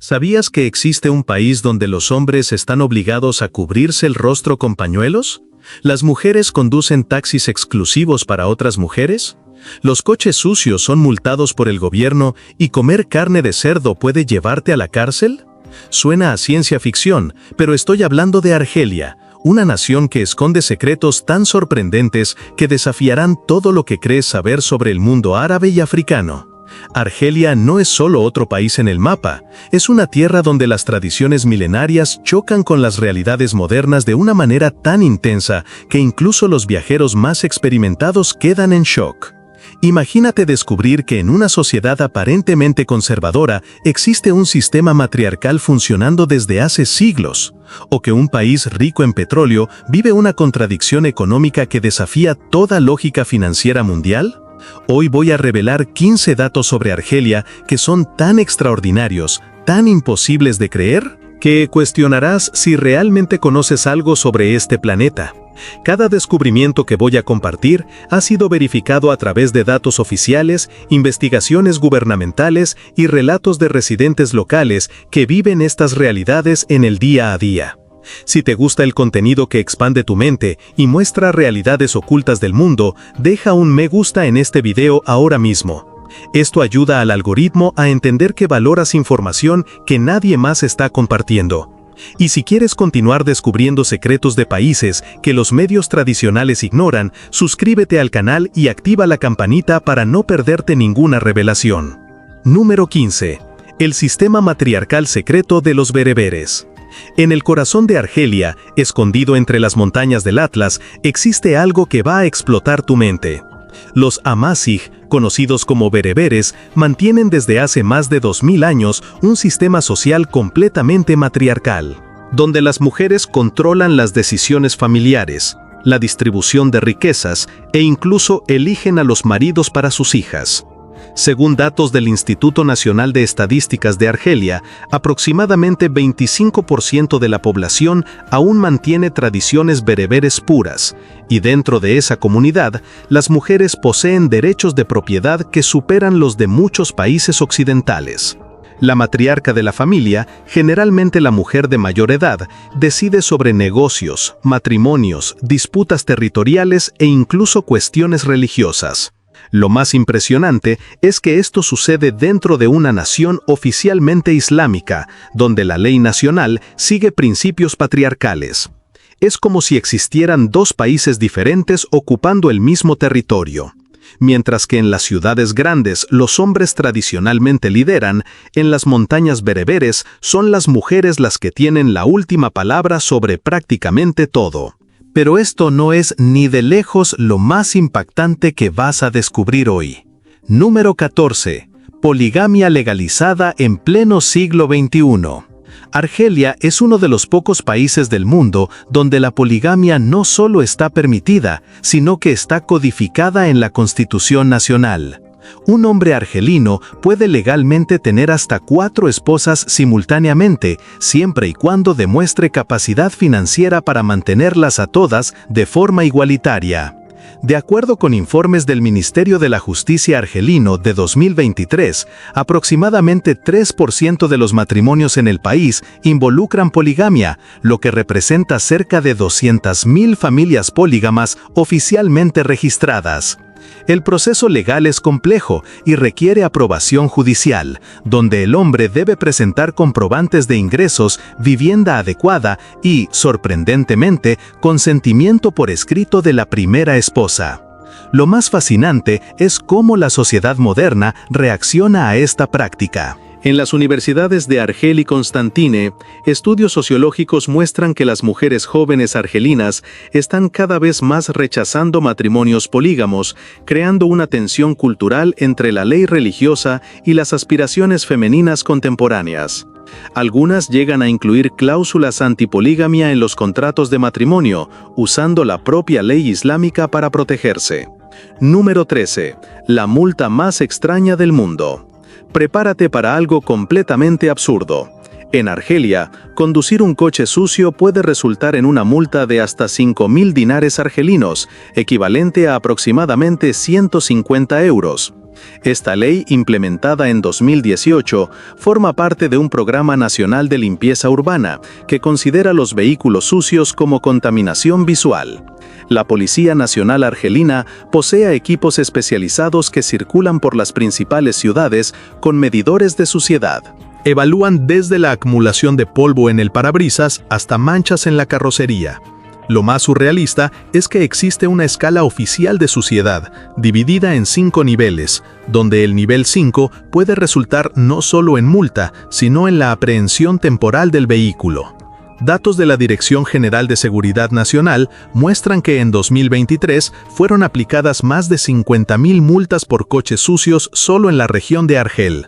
¿Sabías que existe un país donde los hombres están obligados a cubrirse el rostro con pañuelos? ¿Las mujeres conducen taxis exclusivos para otras mujeres? ¿Los coches sucios son multados por el gobierno y comer carne de cerdo puede llevarte a la cárcel? Suena a ciencia ficción, pero estoy hablando de Argelia, una nación que esconde secretos tan sorprendentes que desafiarán todo lo que crees saber sobre el mundo árabe y africano. Argelia no es solo otro país en el mapa, es una tierra donde las tradiciones milenarias chocan con las realidades modernas de una manera tan intensa que incluso los viajeros más experimentados quedan en shock. Imagínate descubrir que en una sociedad aparentemente conservadora existe un sistema matriarcal funcionando desde hace siglos, o que un país rico en petróleo vive una contradicción económica que desafía toda lógica financiera mundial. Hoy voy a revelar 15 datos sobre Argelia que son tan extraordinarios, tan imposibles de creer, que cuestionarás si realmente conoces algo sobre este planeta. Cada descubrimiento que voy a compartir ha sido verificado a través de datos oficiales, investigaciones gubernamentales y relatos de residentes locales que viven estas realidades en el día a día. Si te gusta el contenido que expande tu mente y muestra realidades ocultas del mundo, deja un me gusta en este video ahora mismo. Esto ayuda al algoritmo a entender que valoras información que nadie más está compartiendo. Y si quieres continuar descubriendo secretos de países que los medios tradicionales ignoran, suscríbete al canal y activa la campanita para no perderte ninguna revelación. Número 15. El sistema matriarcal secreto de los bereberes. En el corazón de Argelia, escondido entre las montañas del Atlas, existe algo que va a explotar tu mente. Los Amazigh, conocidos como bereberes, mantienen desde hace más de 2000 años un sistema social completamente matriarcal, donde las mujeres controlan las decisiones familiares, la distribución de riquezas e incluso eligen a los maridos para sus hijas. Según datos del Instituto Nacional de Estadísticas de Argelia, aproximadamente 25% de la población aún mantiene tradiciones bereberes puras, y dentro de esa comunidad, las mujeres poseen derechos de propiedad que superan los de muchos países occidentales. La matriarca de la familia, generalmente la mujer de mayor edad, decide sobre negocios, matrimonios, disputas territoriales e incluso cuestiones religiosas. Lo más impresionante es que esto sucede dentro de una nación oficialmente islámica, donde la ley nacional sigue principios patriarcales. Es como si existieran dos países diferentes ocupando el mismo territorio. Mientras que en las ciudades grandes los hombres tradicionalmente lideran, en las montañas bereberes son las mujeres las que tienen la última palabra sobre prácticamente todo. Pero esto no es ni de lejos lo más impactante que vas a descubrir hoy. Número 14. Poligamia legalizada en pleno siglo XXI. Argelia es uno de los pocos países del mundo donde la poligamia no solo está permitida, sino que está codificada en la Constitución Nacional. Un hombre argelino puede legalmente tener hasta 4 esposas simultáneamente, siempre y cuando demuestre capacidad financiera para mantenerlas a todas de forma igualitaria. De acuerdo con informes del Ministerio de la Justicia argelino de 2023, aproximadamente 3% de los matrimonios en el país involucran poligamia, lo que representa cerca de 200.000 familias polígamas oficialmente registradas. El proceso legal es complejo y requiere aprobación judicial, donde el hombre debe presentar comprobantes de ingresos, vivienda adecuada y, sorprendentemente, consentimiento por escrito de la primera esposa. Lo más fascinante es cómo la sociedad moderna reacciona a esta práctica. En las universidades de Argel y Constantine, estudios sociológicos muestran que las mujeres jóvenes argelinas están cada vez más rechazando matrimonios polígamos, creando una tensión cultural entre la ley religiosa y las aspiraciones femeninas contemporáneas. Algunas llegan a incluir cláusulas antipoligamia en los contratos de matrimonio, usando la propia ley islámica para protegerse. Número 13. La multa más extraña del mundo. Prepárate para algo completamente absurdo. En Argelia, conducir un coche sucio puede resultar en una multa de hasta 5.000 dinares argelinos, equivalente a aproximadamente 150 euros. Esta ley, implementada en 2018, forma parte de un programa nacional de limpieza urbana que considera los vehículos sucios como contaminación visual. La Policía Nacional Argelina posee equipos especializados que circulan por las principales ciudades con medidores de suciedad. Evalúan desde la acumulación de polvo en el parabrisas hasta manchas en la carrocería. Lo más surrealista es que existe una escala oficial de suciedad, dividida en 5 niveles, donde el nivel 5 puede resultar no solo en multa, sino en la aprehensión temporal del vehículo. Datos de la Dirección General de Seguridad Nacional muestran que en 2023 fueron aplicadas más de 50.000 multas por coches sucios solo en la región de Argel.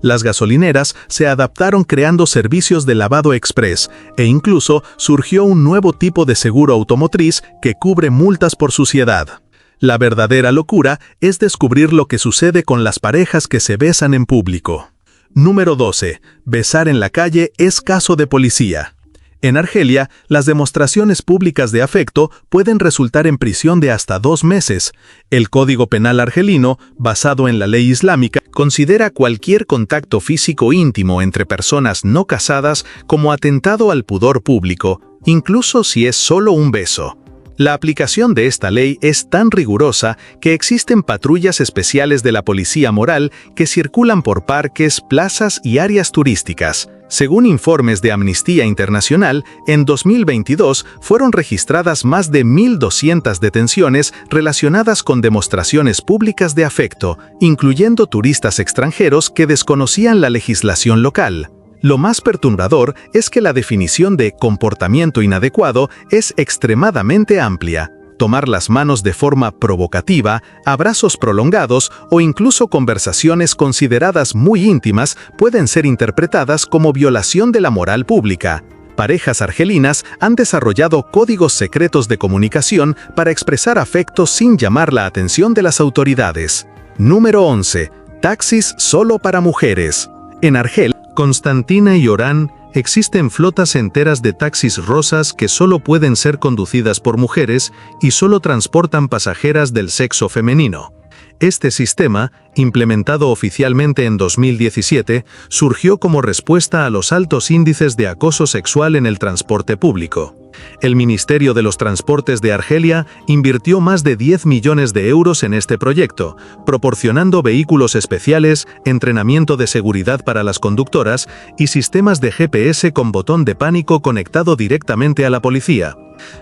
Las gasolineras se adaptaron creando servicios de lavado express e incluso surgió un nuevo tipo de seguro automotriz que cubre multas por suciedad. La verdadera locura es descubrir lo que sucede con las parejas que se besan en público. Número 12. Besar en la calle es caso de policía. En Argelia, las demostraciones públicas de afecto pueden resultar en prisión de hasta 2 meses. El Código Penal argelino, basado en la ley islámica, considera cualquier contacto físico íntimo entre personas no casadas como atentado al pudor público, incluso si es solo un beso. La aplicación de esta ley es tan rigurosa que existen patrullas especiales de la policía moral que circulan por parques, plazas y áreas turísticas. Según informes de Amnistía Internacional, en 2022 fueron registradas más de 1.200 detenciones relacionadas con demostraciones públicas de afecto, incluyendo turistas extranjeros que desconocían la legislación local. Lo más perturbador es que la definición de comportamiento inadecuado es extremadamente amplia. Tomar las manos de forma provocativa, abrazos prolongados o incluso conversaciones consideradas muy íntimas pueden ser interpretadas como violación de la moral pública. Parejas argelinas han desarrollado códigos secretos de comunicación para expresar afecto sin llamar la atención de las autoridades. Número 11. Taxis solo para mujeres. En Argel, Constantina y Orán, existen flotas enteras de taxis rosas que solo pueden ser conducidas por mujeres y solo transportan pasajeras del sexo femenino. Este sistema, implementado oficialmente en 2017, surgió como respuesta a los altos índices de acoso sexual en el transporte público. El Ministerio de los Transportes de Argelia invirtió más de 10 millones de euros en este proyecto, proporcionando vehículos especiales, entrenamiento de seguridad para las conductoras y sistemas de GPS con botón de pánico conectado directamente a la policía.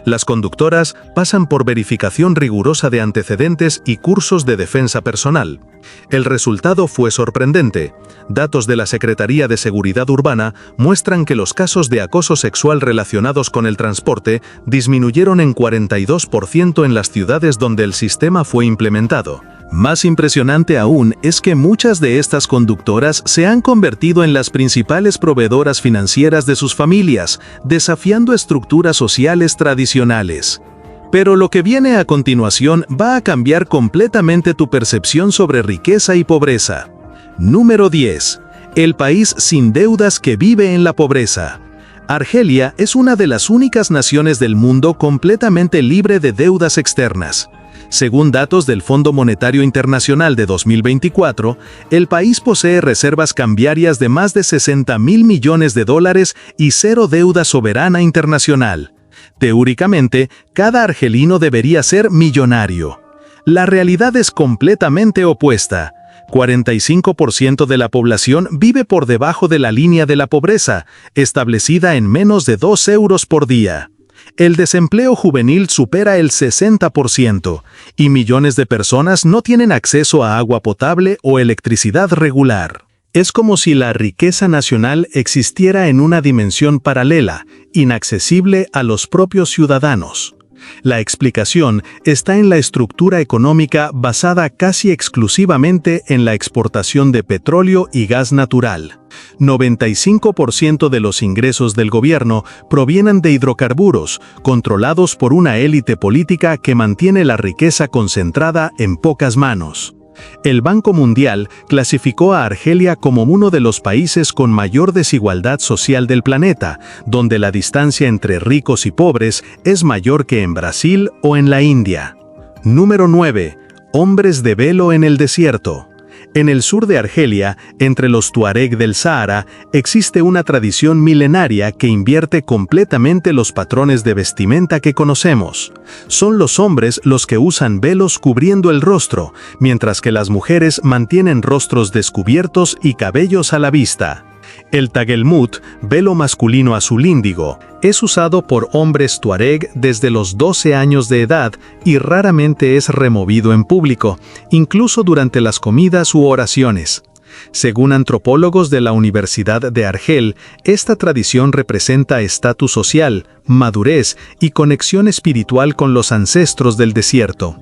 Las conductoras pasan por verificación rigurosa de antecedentes y cursos de defensa personal. El resultado fue sorprendente. Datos de la Secretaría de Seguridad Urbana muestran que los casos de acoso sexual relacionados con el transporte disminuyeron en 42% en las ciudades donde el sistema fue implementado. Más impresionante aún es que muchas de estas conductoras se han convertido en las principales proveedoras financieras de sus familias, desafiando estructuras sociales tradicionales. Pero lo que viene a continuación va a cambiar completamente tu percepción sobre riqueza y pobreza. Número 10. El país sin deudas que vive en la pobreza. Argelia es una de las únicas naciones del mundo completamente libre de deudas externas. Según datos del Fondo Monetario Internacional de 2024, el país posee reservas cambiarias de más de 60.000 millones de dólares y cero deuda soberana internacional. Teóricamente, cada argelino debería ser millonario. La realidad es completamente opuesta. 45% de la población vive por debajo de la línea de la pobreza, establecida en menos de 2 euros por día. El desempleo juvenil supera el 60% y millones de personas no tienen acceso a agua potable o electricidad regular. Es como si la riqueza nacional existiera en una dimensión paralela, inaccesible a los propios ciudadanos. La explicación está en la estructura económica basada casi exclusivamente en la exportación de petróleo y gas natural. 95% de los ingresos del gobierno provienen de hidrocarburos, controlados por una élite política que mantiene la riqueza concentrada en pocas manos. El Banco Mundial clasificó a Argelia como uno de los países con mayor desigualdad social del planeta, donde la distancia entre ricos y pobres es mayor que en Brasil o en la India. Número 9. Hombres de velo en el desierto. En el sur de Argelia, entre los tuareg del Sahara, existe una tradición milenaria que invierte completamente los patrones de vestimenta que conocemos. Son los hombres los que usan velos cubriendo el rostro, mientras que las mujeres mantienen rostros descubiertos y cabellos a la vista. El tagelmut, velo masculino azul índigo, es usado por hombres tuareg desde los 12 años de edad y raramente es removido en público, incluso durante las comidas u oraciones. Según antropólogos de la Universidad de Argel, esta tradición representa estatus social, madurez y conexión espiritual con los ancestros del desierto.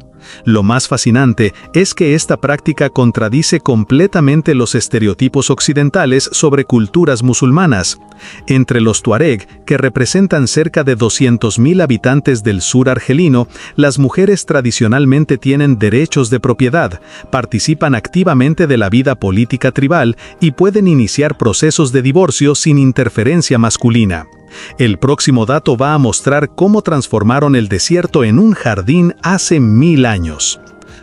Lo más fascinante es que esta práctica contradice completamente los estereotipos occidentales sobre culturas musulmanas. Entre los tuareg, que representan cerca de 200.000 habitantes del sur argelino, las mujeres tradicionalmente tienen derechos de propiedad, participan activamente de la vida política tribal y pueden iniciar procesos de divorcio sin interferencia masculina. El próximo dato va a mostrar cómo transformaron el desierto en un jardín hace 1000 años.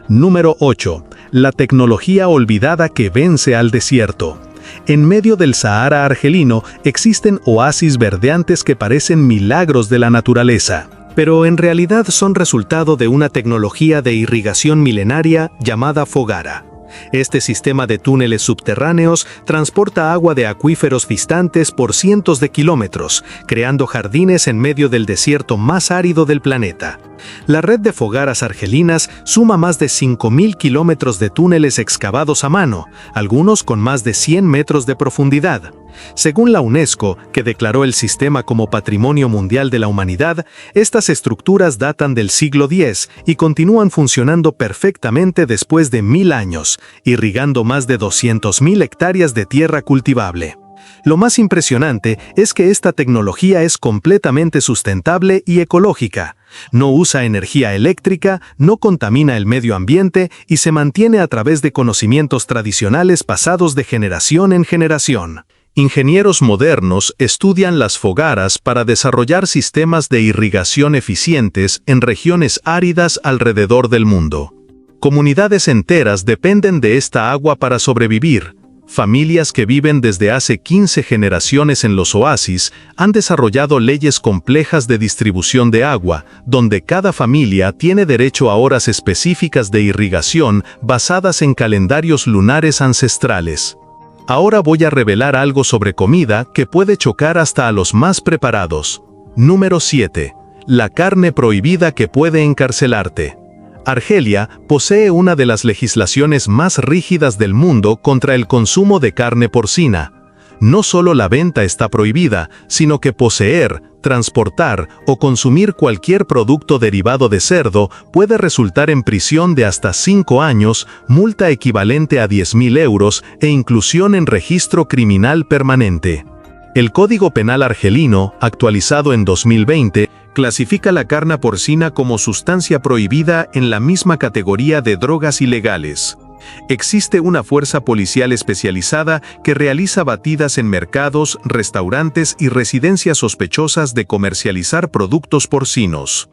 Número 8. La tecnología olvidada que vence al desierto. En medio del Sahara argelino existen oasis verdeantes que parecen milagros de la naturaleza, pero en realidad son resultado de una tecnología de irrigación milenaria llamada fogara. Este sistema de túneles subterráneos transporta agua de acuíferos distantes por cientos de kilómetros, creando jardines en medio del desierto más árido del planeta. La red de fogaras argelinas suma más de 5.000 kilómetros de túneles excavados a mano, algunos con más de 100 metros de profundidad. Según la UNESCO, que declaró el sistema como Patrimonio Mundial de la Humanidad, estas estructuras datan del siglo X y continúan funcionando perfectamente después de 1000 años, irrigando más de 200.000 hectáreas de tierra cultivable. Lo más impresionante es que esta tecnología es completamente sustentable y ecológica. No usa energía eléctrica, no contamina el medio ambiente y se mantiene a través de conocimientos tradicionales pasados de generación en generación. Ingenieros modernos estudian las fogaras para desarrollar sistemas de irrigación eficientes en regiones áridas alrededor del mundo. Comunidades enteras dependen de esta agua para sobrevivir. Familias que viven desde hace 15 generaciones en los oasis han desarrollado leyes complejas de distribución de agua, donde cada familia tiene derecho a horas específicas de irrigación basadas en calendarios lunares ancestrales. Ahora voy a revelar algo sobre comida que puede chocar hasta a los más preparados. Número 7. La carne prohibida que puede encarcelarte. Argelia posee una de las legislaciones más rígidas del mundo contra el consumo de carne porcina. No solo la venta está prohibida, sino que poseer, transportar o consumir cualquier producto derivado de cerdo puede resultar en prisión de hasta 5 años, multa equivalente a 10.000 euros e inclusión en registro criminal permanente. El Código Penal argelino, actualizado en 2020, clasifica la carne porcina como sustancia prohibida en la misma categoría de drogas ilegales. Existe una fuerza policial especializada que realiza batidas en mercados, restaurantes y residencias sospechosas de comercializar productos porcinos.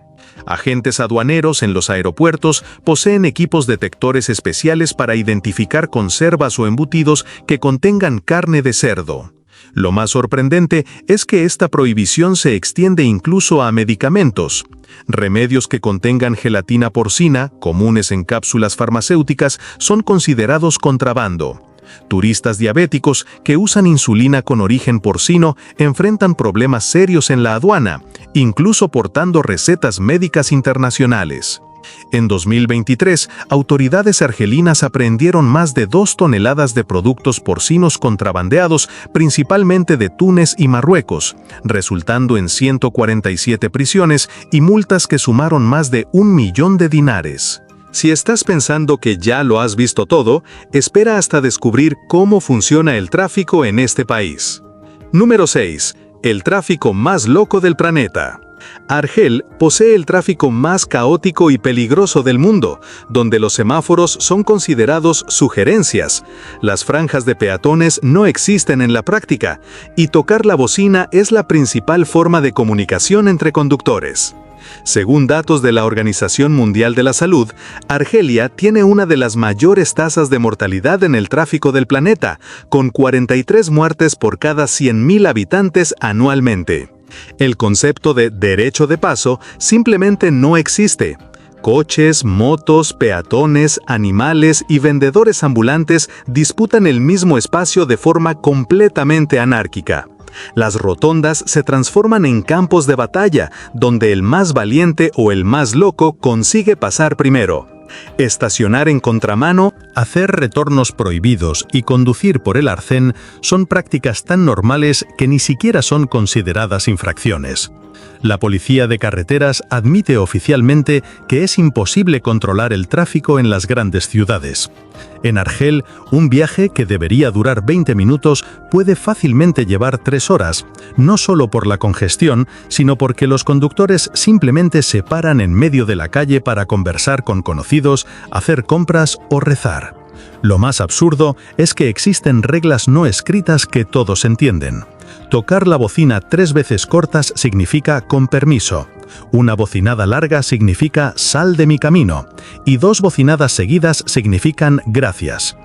Agentes aduaneros en los aeropuertos poseen equipos detectores especiales para identificar conservas o embutidos que contengan carne de cerdo. Lo más sorprendente es que esta prohibición se extiende incluso a medicamentos. Remedios que contengan gelatina porcina, comunes en cápsulas farmacéuticas, son considerados contrabando. Turistas diabéticos que usan insulina con origen porcino enfrentan problemas serios en la aduana, incluso portando recetas médicas internacionales. En 2023, autoridades argelinas aprehendieron más de 2 toneladas de productos porcinos contrabandeados, principalmente de Túnez y Marruecos, resultando en 147 prisiones y multas que sumaron más de 1 millón de dinares. Si estás pensando que ya lo has visto todo, espera hasta descubrir cómo funciona el tráfico en este país. Número 6. El tráfico más loco del planeta. Argel posee el tráfico más caótico y peligroso del mundo, donde los semáforos son considerados sugerencias, las franjas de peatones no existen en la práctica, y tocar la bocina es la principal forma de comunicación entre conductores. Según datos de la Organización Mundial de la Salud, Argelia tiene una de las mayores tasas de mortalidad en el tráfico del planeta, con 43 muertes por cada 100.000 habitantes anualmente. El concepto de derecho de paso simplemente no existe. Coches, motos, peatones, animales y vendedores ambulantes disputan el mismo espacio de forma completamente anárquica. Las rotondas se transforman en campos de batalla, donde el más valiente o el más loco consigue pasar primero. Estacionar en contramano, hacer retornos prohibidos y conducir por el arcén son prácticas tan normales que ni siquiera son consideradas infracciones. La policía de carreteras admite oficialmente que es imposible controlar el tráfico en las grandes ciudades. En Argel, un viaje que debería durar 20 minutos puede fácilmente llevar 3 horas, no solo por la congestión, sino porque los conductores simplemente se paran en medio de la calle para conversar con conocidos, hacer compras o rezar. Lo más absurdo es que existen reglas no escritas que todos entienden. Tocar la bocina 3 veces cortas significa con permiso. Una bocinada larga significa sal de mi camino. Y 2 bocinadas seguidas significan gracias.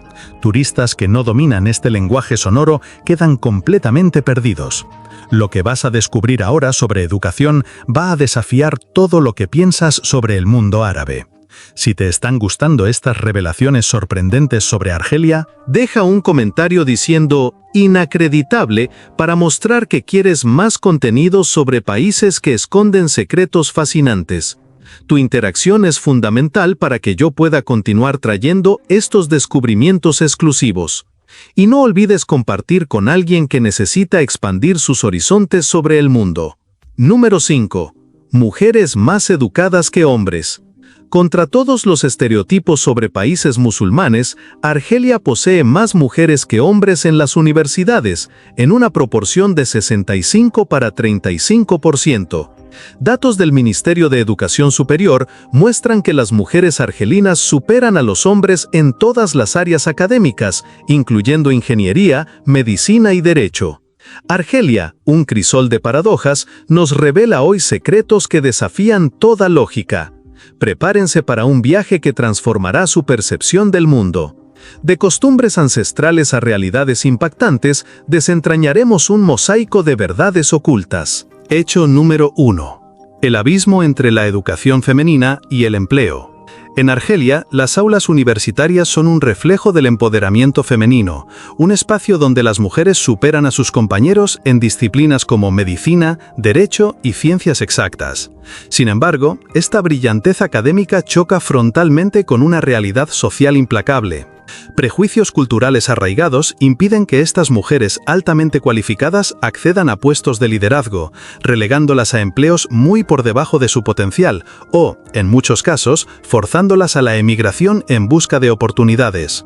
Turistas que no dominan este lenguaje sonoro quedan completamente perdidos. Lo que vas a descubrir ahora sobre educación va a desafiar todo lo que piensas sobre el mundo árabe. Si te están gustando estas revelaciones sorprendentes sobre Argelia, deja un comentario diciendo inacreditable para mostrar que quieres más contenido sobre países que esconden secretos fascinantes. Tu interacción es fundamental para que yo pueda continuar trayendo estos descubrimientos exclusivos. Y no olvides compartir con alguien que necesita expandir sus horizontes sobre el mundo. Número 5. Mujeres más educadas que hombres. Contra todos los estereotipos sobre países musulmanes, Argelia posee más mujeres que hombres en las universidades, en una proporción de 65 para 35%. Datos del Ministerio de Educación Superior muestran que las mujeres argelinas superan a los hombres en todas las áreas académicas, incluyendo ingeniería, medicina y derecho. Argelia, un crisol de paradojas, nos revela hoy secretos que desafían toda lógica. Prepárense para un viaje que transformará su percepción del mundo. De costumbres ancestrales a realidades impactantes, desentrañaremos un mosaico de verdades ocultas. Hecho número 1. El abismo entre la educación femenina y el empleo. En Argelia, las aulas universitarias son un reflejo del empoderamiento femenino, un espacio donde las mujeres superan a sus compañeros en disciplinas como medicina, derecho y ciencias exactas. Sin embargo, esta brillantez académica choca frontalmente con una realidad social implacable. Prejuicios culturales arraigados impiden que estas mujeres altamente cualificadas accedan a puestos de liderazgo, relegándolas a empleos muy por debajo de su potencial o, en muchos casos, forzándolas a la emigración en busca de oportunidades.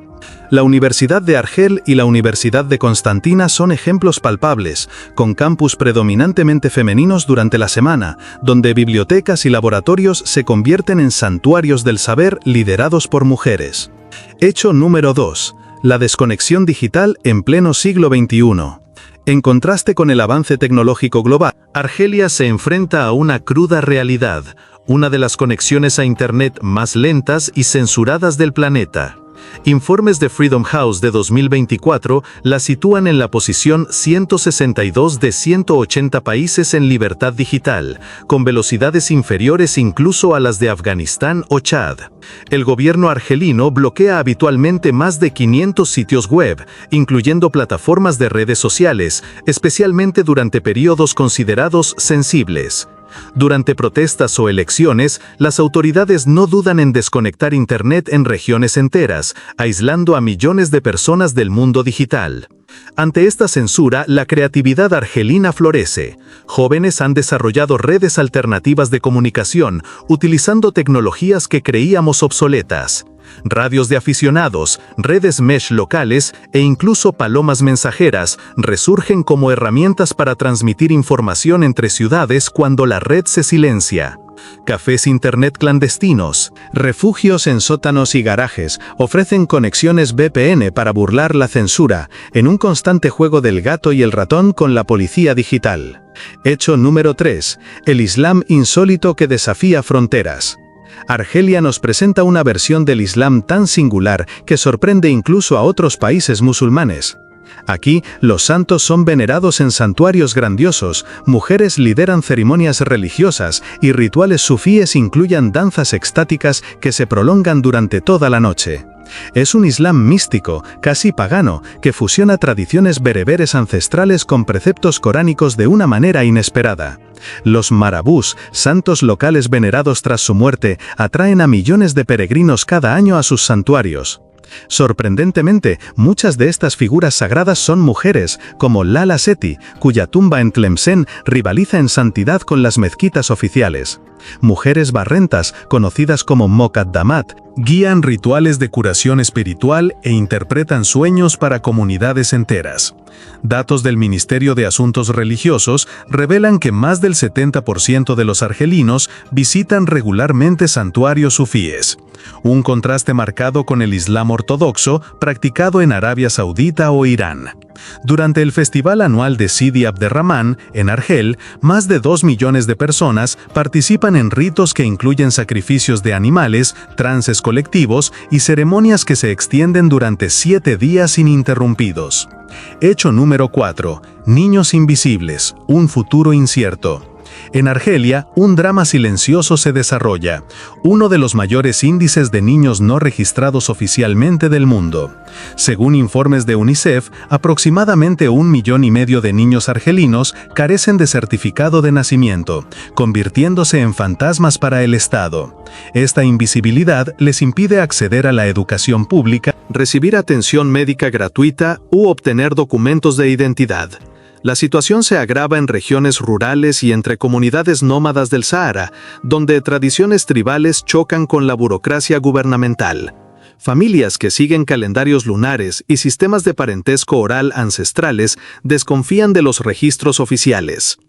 La Universidad de Argel y la Universidad de Constantina son ejemplos palpables, con campus predominantemente femeninos durante la semana, donde bibliotecas y laboratorios se convierten en santuarios del saber liderados por mujeres. Hecho número 2. La desconexión digital en pleno siglo XXI. En contraste con el avance tecnológico global, Argelia se enfrenta a una cruda realidad, una de las conexiones a Internet más lentas y censuradas del planeta. Informes de Freedom House de 2024 la sitúan en la posición 162 de 180 países en libertad digital, con velocidades inferiores incluso a las de Afganistán o Chad. El gobierno argelino bloquea habitualmente más de 500 sitios web, incluyendo plataformas de redes sociales, especialmente durante periodos considerados sensibles. Durante protestas o elecciones, las autoridades no dudan en desconectar Internet en regiones enteras, aislando a millones de personas del mundo digital. Ante esta censura, la creatividad argelina florece. Jóvenes han desarrollado redes alternativas de comunicación, utilizando tecnologías que creíamos obsoletas. Radios de aficionados, redes mesh locales e incluso palomas mensajeras resurgen como herramientas para transmitir información entre ciudades cuando la red se silencia. Cafés internet clandestinos, refugios en sótanos y garajes ofrecen conexiones VPN para burlar la censura, en un constante juego del gato y el ratón con la policía digital. Hecho número 3. El Islam insólito que desafía fronteras. Argelia nos presenta una versión del Islam tan singular que sorprende incluso a otros países musulmanes. Aquí, los santos son venerados en santuarios grandiosos, mujeres lideran ceremonias religiosas y rituales sufíes incluyen danzas extáticas que se prolongan durante toda la noche. Es un Islam místico, casi pagano, que fusiona tradiciones bereberes ancestrales con preceptos coránicos de una manera inesperada. Los marabús, santos locales venerados tras su muerte, atraen a millones de peregrinos cada año a sus santuarios. Sorprendentemente, muchas de estas figuras sagradas son mujeres, como Lala Seti, cuya tumba en Tlemcen rivaliza en santidad con las mezquitas oficiales. Mujeres barrentas, conocidas como Mokaddamat, guían rituales de curación espiritual e interpretan sueños para comunidades enteras. Datos del Ministerio de Asuntos Religiosos revelan que más del 70% de los argelinos visitan regularmente santuarios sufíes. Un contraste marcado con el Islam ortodoxo practicado en Arabia Saudita o Irán. Durante el festival anual de Sidi Abderrahman, en Argel, más de 2 millones de personas participan en ritos que incluyen sacrificios de animales, trances colectivos y ceremonias que se extienden durante 7 días ininterrumpidos. Hecho número 4. Niños invisibles, un futuro incierto. En Argelia, un drama silencioso se desarrolla, uno de los mayores índices de niños no registrados oficialmente del mundo. Según informes de UNICEF, aproximadamente 1,5 millones de niños argelinos carecen de certificado de nacimiento, convirtiéndose en fantasmas para el Estado. Esta invisibilidad les impide acceder a la educación pública, recibir atención médica gratuita u obtener documentos de identidad. La situación se agrava en regiones rurales y entre comunidades nómadas del Sahara, donde tradiciones tribales chocan con la burocracia gubernamental. Familias que siguen calendarios lunares y sistemas de parentesco oral ancestrales desconfían de los registros oficiales.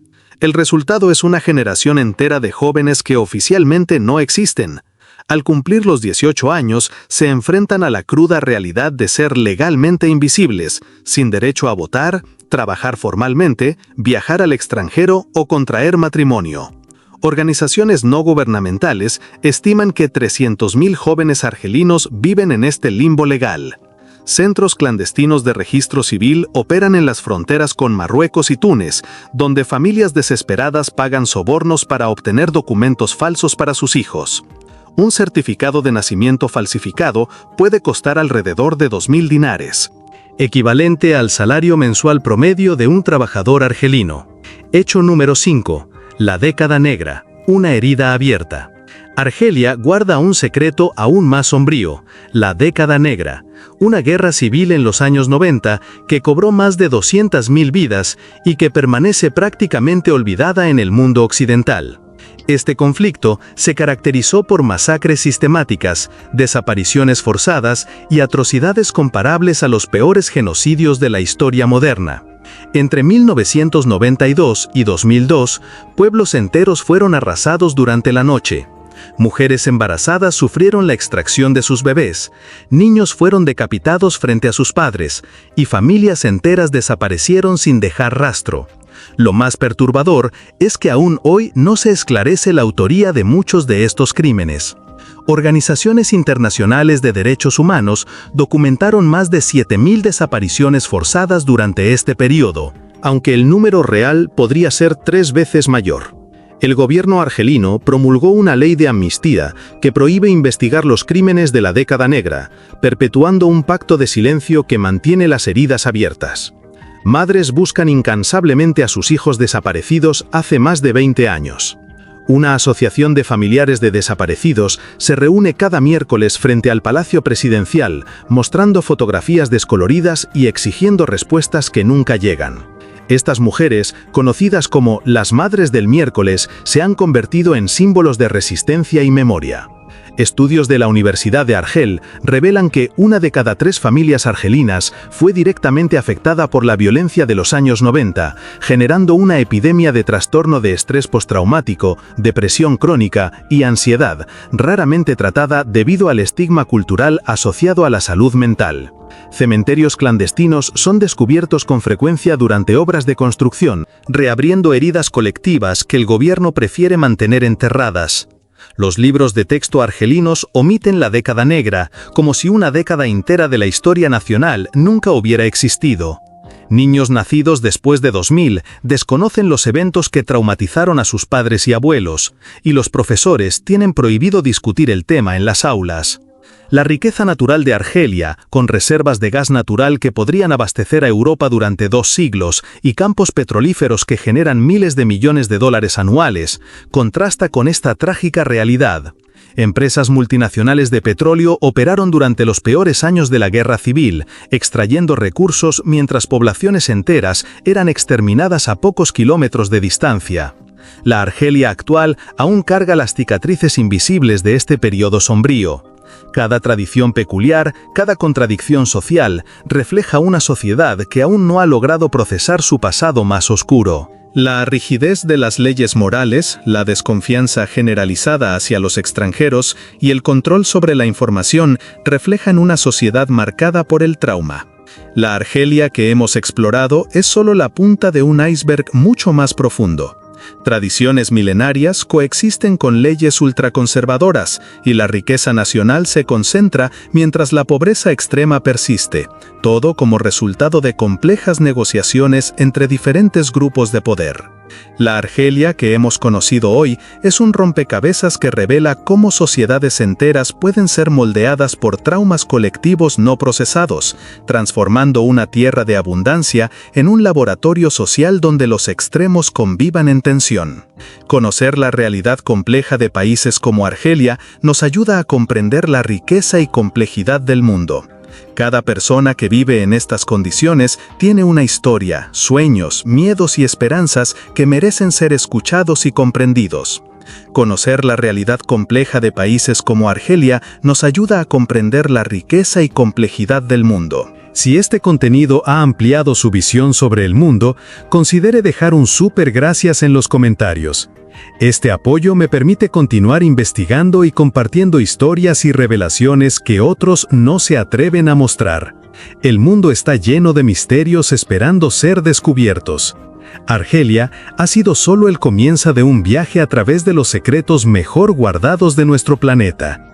El resultado es una generación entera de jóvenes que oficialmente no existen. Al cumplir los 18 años, se enfrentan a la cruda realidad de ser legalmente invisibles, sin derecho a votar, trabajar formalmente, viajar al extranjero o contraer matrimonio. Organizaciones no gubernamentales estiman que 300.000 jóvenes argelinos viven en este limbo legal. Centros clandestinos de registro civil operan en las fronteras con Marruecos y Túnez, donde familias desesperadas pagan sobornos para obtener documentos falsos para sus hijos. Un certificado de nacimiento falsificado puede costar alrededor de 2.000 dinares, equivalente al salario mensual promedio de un trabajador argelino. Hecho número 5. La década negra, una herida abierta. Argelia guarda un secreto aún más sombrío, la década negra, una guerra civil en los años 90 que cobró más de 200.000 vidas y que permanece prácticamente olvidada en el mundo occidental. Este conflicto se caracterizó por masacres sistemáticas, desapariciones forzadas y atrocidades comparables a los peores genocidios de la historia moderna. Entre 1992 y 2002, pueblos enteros fueron arrasados durante la noche. Mujeres embarazadas sufrieron la extracción de sus bebés, niños fueron decapitados frente a sus padres, y familias enteras desaparecieron sin dejar rastro. Lo más perturbador es que aún hoy no se esclarece la autoría de muchos de estos crímenes. Organizaciones internacionales de derechos humanos documentaron más de 7.000 desapariciones forzadas durante este periodo, aunque el número real podría ser 3 veces mayor. El gobierno argelino promulgó una ley de amnistía que prohíbe investigar los crímenes de la década negra, perpetuando un pacto de silencio que mantiene las heridas abiertas. Madres buscan incansablemente a sus hijos desaparecidos hace más de 20 años. Una asociación de familiares de desaparecidos se reúne cada miércoles frente al Palacio Presidencial, mostrando fotografías descoloridas y exigiendo respuestas que nunca llegan. Estas mujeres, conocidas como las Madres del Miércoles, se han convertido en símbolos de resistencia y memoria. Estudios de la Universidad de Argel revelan que 1 de cada 3 familias argelinas fue directamente afectada por la violencia de los años 90, generando una epidemia de trastorno de estrés postraumático, depresión crónica y ansiedad, raramente tratada debido al estigma cultural asociado a la salud mental. Cementerios clandestinos son descubiertos con frecuencia durante obras de construcción, reabriendo heridas colectivas que el gobierno prefiere mantener enterradas. Los libros de texto argelinos omiten la década negra, como si una década entera de la historia nacional nunca hubiera existido. Niños nacidos después de 2000 desconocen los eventos que traumatizaron a sus padres y abuelos, y los profesores tienen prohibido discutir el tema en las aulas. La riqueza natural de Argelia, con reservas de gas natural que podrían abastecer a Europa durante 2 siglos y campos petrolíferos que generan miles de millones de dólares anuales, contrasta con esta trágica realidad. Empresas multinacionales de petróleo operaron durante los peores años de la guerra civil, extrayendo recursos mientras poblaciones enteras eran exterminadas a pocos kilómetros de distancia. La Argelia actual aún carga las cicatrices invisibles de este periodo sombrío. Cada tradición peculiar, cada contradicción social, refleja una sociedad que aún no ha logrado procesar su pasado más oscuro. La rigidez de las leyes morales, la desconfianza generalizada hacia los extranjeros y el control sobre la información reflejan una sociedad marcada por el trauma. La Argelia que hemos explorado es solo la punta de un iceberg mucho más profundo. Tradiciones milenarias coexisten con leyes ultraconservadoras y la riqueza nacional se concentra mientras la pobreza extrema persiste, todo como resultado de complejas negociaciones entre diferentes grupos de poder. La Argelia que hemos conocido hoy es un rompecabezas que revela cómo sociedades enteras pueden ser moldeadas por traumas colectivos no procesados, transformando una tierra de abundancia en un laboratorio social donde los extremos convivan en tensión. Conocer la realidad compleja de países como Argelia nos ayuda a comprender la riqueza y complejidad del mundo. Cada persona que vive en estas condiciones tiene una historia, sueños, miedos y esperanzas que merecen ser escuchados y comprendidos. Conocer la realidad compleja de países como Argelia nos ayuda a comprender la riqueza y complejidad del mundo. Si este contenido ha ampliado su visión sobre el mundo, considere dejar un súper gracias en los comentarios. Este apoyo me permite continuar investigando y compartiendo historias y revelaciones que otros no se atreven a mostrar. El mundo está lleno de misterios esperando ser descubiertos. Argelia ha sido solo el comienzo de un viaje a través de los secretos mejor guardados de nuestro planeta.